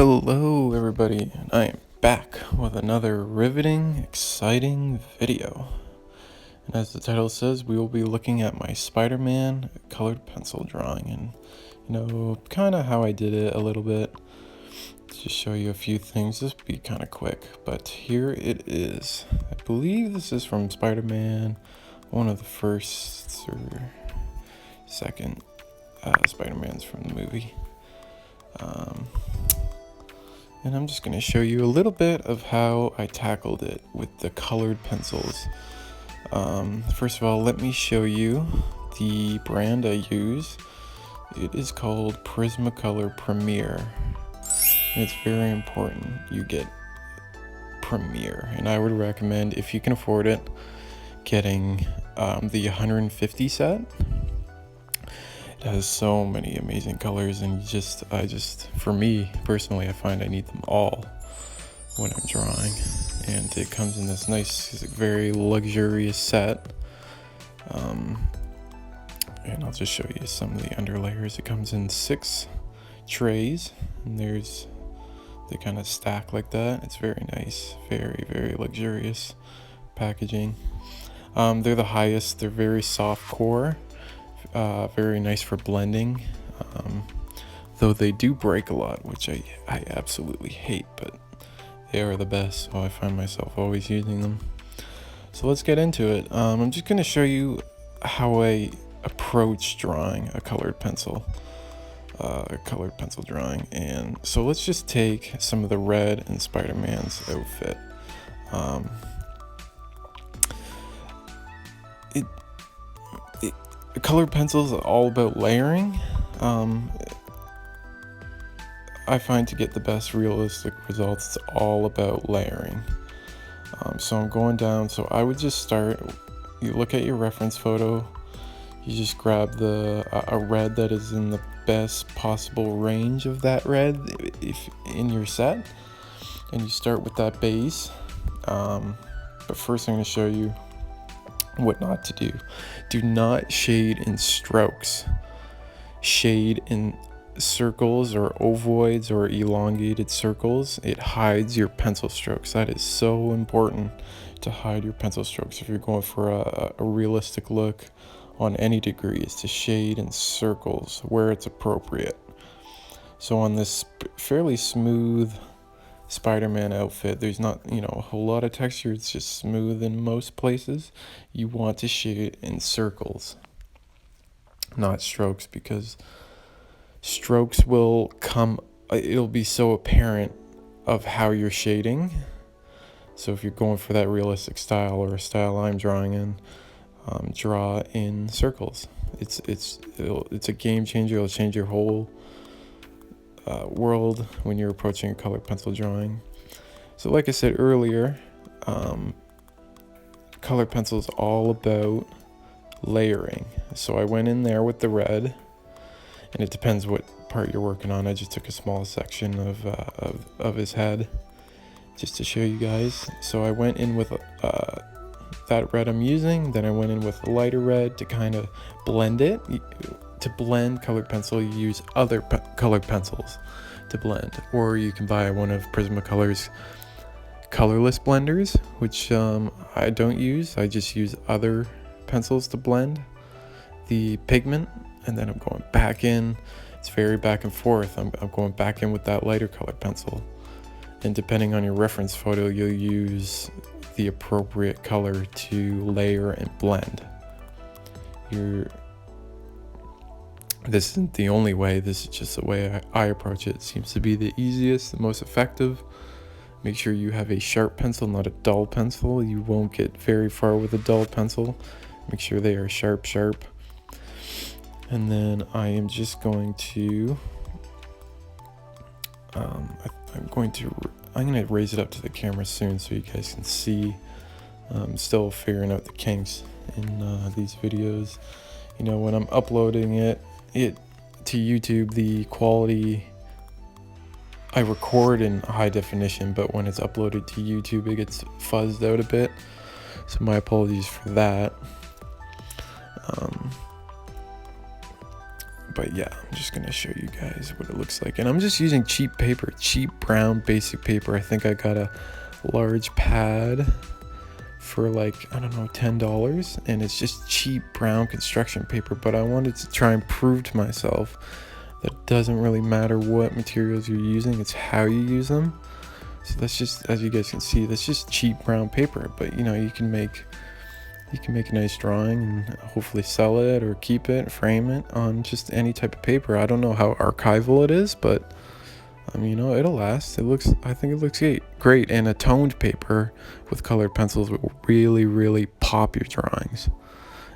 Hello everybody, and I am back with another riveting, exciting video. And as the title says, we will be looking at my Spider-Man colored pencil drawing and, kind of how I did it a little bit. Just show you a few things. This will be kind of quick, but here it is. I believe this is from Spider-Man, one of the first or second Spider-Mans from the movie. And I'm just going to show you a little bit of how I tackled it with the colored pencils. First of all, let me show you the brand I use. It is called Prismacolor Premier. And it's very important you get Premier. And I would recommend, if you can afford it, getting the 150 set. It has so many amazing colors, and for me personally, I find I need them all when I'm drawing. And it comes in this nice, very luxurious set. And I'll just show you some of the underlayers. It comes in 6 trays, and they kind of stack like that. It's very nice, very, very luxurious packaging. They're the highest. They're very soft core. Very nice for blending, though they do break a lot, which I absolutely hate, but they are the best, so I find myself always using them. So let's get into it. I'm just going to show you how I approach drawing a colored pencil drawing. And so let's just take some of the red in Spider-Man's outfit. Colored pencils are all about layering. I find to get the best realistic results, it's all about layering. So I'm going down. So I would just start. You look at your reference photo. You just grab a red that is in the best possible range of that red if in your set, and you start with that base. But first, I'm going to show you what not to do. Do not shade in strokes. Shade in circles or ovoids or elongated circles. It hides your pencil strokes. That is so important, to hide your pencil strokes if you're going for a realistic look on any degree, is to shade in circles where it's appropriate. So on this fairly smooth Spider-Man outfit, there's not a whole lot of texture. It's just smooth in most places. You want to shade in circles, not strokes, because strokes will come, it'll be so apparent of how you're shading. So if you're going for that realistic style, or a style I'm drawing in, draw in circles. It's a game changer. It'll change your whole world when you're approaching a colored pencil drawing. So like I said earlier, colored pencil is all about layering. So I went in there with the red, and it depends what part you're working on. I just took a small section of his head just to show you guys. So I went in with that red I'm using, then I went in with a lighter red to kind of blend it. To blend colored pencil, you use other colored pencils to blend, or you can buy one of Prismacolor's colorless blenders, which I don't use. I just use other pencils to blend the pigment, and then I'm going back in. It's very back and forth. I'm going back in with that lighter colored pencil, and depending on your reference photo, you'll use the appropriate color to layer and blend. This isn't the only way. This is just the way I approach it. It seems to be the easiest, the most effective. Make sure you have a sharp pencil, not a dull pencil. You won't get very far with a dull pencil. Make sure they are sharp. And then I am just going to, I'm going to raise it up to the camera soon so you guys can see. I'm still figuring out the kinks in these videos. When I'm uploading it to YouTube, the quality, I record in high definition, but when it's uploaded to YouTube, it gets fuzzed out a bit. So my apologies for that. But yeah, I'm just gonna show you guys what it looks like. And I'm just using cheap paper, cheap brown basic paper. I think I got a large pad for like, I don't know, $10, and it's just cheap brown construction paper. But I wanted to try and prove to myself that it doesn't really matter what materials you're using, it's how you use them. So that's just, as you guys can see, that's just cheap brown paper. But you know, you can make a nice drawing and hopefully sell it or keep it, frame it on just any type of paper. I don't know how archival it is, but you know, it'll last. I think it looks great. And a toned paper with colored pencils will really pop your drawings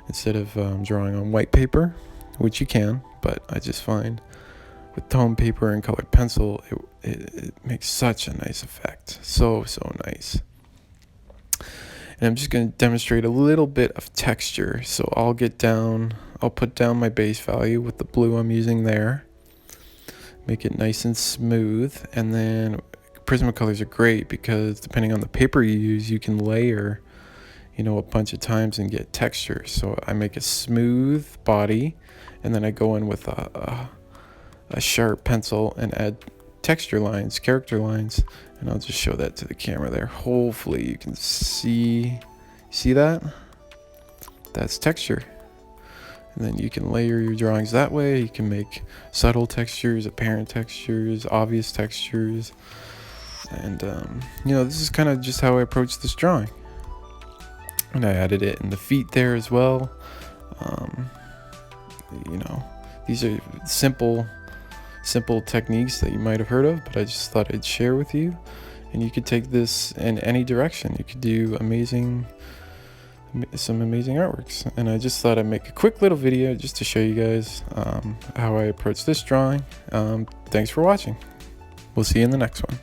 instead of drawing on white paper, which you can, but I just find with toned paper and colored pencil, it makes such a nice effect. So nice. And I'm just going to demonstrate a little bit of texture. So I'll put down my base value with the blue I'm using there. Make it nice and smooth. And then Prismacolors are great because depending on the paper you use, you can layer, you know, a bunch of times and get texture. So I make a smooth body, and then I go in with a sharp pencil and add texture lines, character lines, and I'll just show that to the camera there. Hopefully you can see that. That's texture. And then you can layer your drawings that way. You can make subtle textures, apparent textures, obvious textures. And you know, this is kind of just how I approach this drawing. And I added it in the feet there as well. You know, these are simple techniques that you might have heard of, but I just thought I'd share with you. And you could take this in any direction. You could do some amazing artworks. And I just thought I'd make a quick little video just to show you guys how I approach this drawing. Thanks for watching. We'll see you in the next one.